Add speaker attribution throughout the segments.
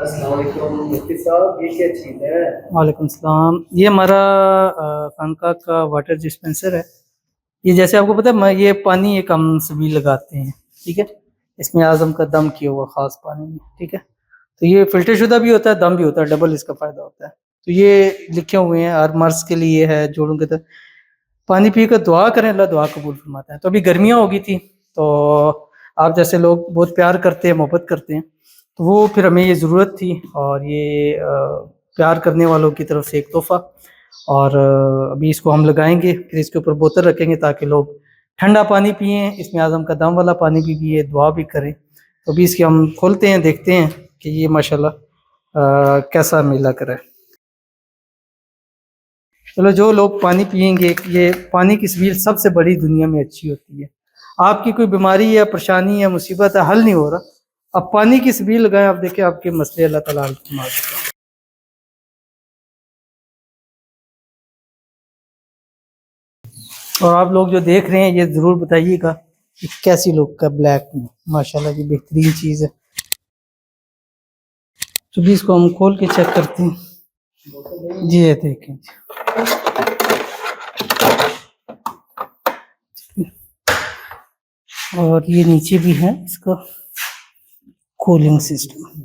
Speaker 1: अस्सलाम वालेकुम मुफ्ती साहब, ये क्या चीज़ है?
Speaker 2: वालेकुम सलाम। ये हमारा खानका का वाटर डिस्पेंसर है। ये जैसे आपको पता है ये पानी एक हम सभी लगाते हैं, ठीक है। इसमें आज़म का दम किया हुआ ख़ास पानी में, ठीक है। तो ये फ़िल्टर शुदा भी होता है, दम भी होता है, डबल इसका फ़ायदा होता है। तो ये लिखे हुए हैं हर मर्ज़ के लिए है, जोड़ों के अंदर पानी पी कर दुआ करें, अल्लाह दुआ कबूल फरमाता है। तो अभी गर्मियाँ हो गई थी, तो आप जैसे लोग बहुत प्यार करते हैं, मोहब्बत करते हैं, तो वो फिर हमें ये ज़रूरत थी और ये प्यार करने वालों की तरफ से एक तोहफ़ा। और अभी इसको हम लगाएँगे, फिर इसके ऊपर बोतल रखेंगे ताकि लोग ठंडा पानी पिएँ, इसमें आज़म का दम वाला पानी भी पिएँ, दुआ भी करें। तो अभी इसकी हम खोलते हैं, देखते हैं कि ये माशाल्लाह कैसा मिला करे। चलो जो लोग पानी पिएंगे, ये पानी की सबील सबसे बड़ी दुनिया में अच्छी होती है। आपकी कोई बीमारी या परेशानी या मुसीबत है, हल नहीं हो रहा, अब पानी की सबील लगाएं, आप देखें आपके मसले अल्लाह ताला हल फरमा देगा। और आप लोग जो देख रहे हैं ये जरूर बताइएगा कि कैसी लुक का ब्लैक में, माशाल्लाह की बेहतरीन चीज़ है। तो भी इसको हम खोल के चेक करते हैं। जी ये देखें जी। और ये नीचे भी है इसका कूलिंग सिस्टम।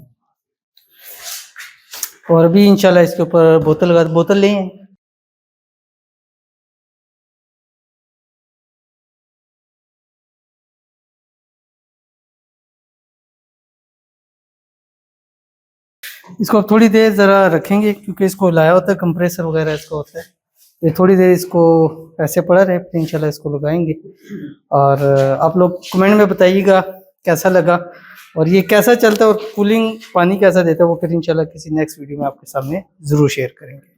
Speaker 2: और भी इंशाल्लाह इसके ऊपर बोतल लें। इसको अब थोड़ी देर ज़रा रखेंगे क्योंकि इसको लाया होता है, कंप्रेसर वगैरह इसका होता है। ये थोड़ी देर इसको ऐसे पड़ा रहे, फिर इंशाल्लाह इसको लगाएंगे। और आप लोग कमेंट में बताइएगा कैसा लगा और ये कैसा चलता है और कूलिंग पानी कैसा देता है, वो फिर इंशाल्लाह किसी नेक्स्ट वीडियो में आपके सामने ज़रूर शेयर करेंगे।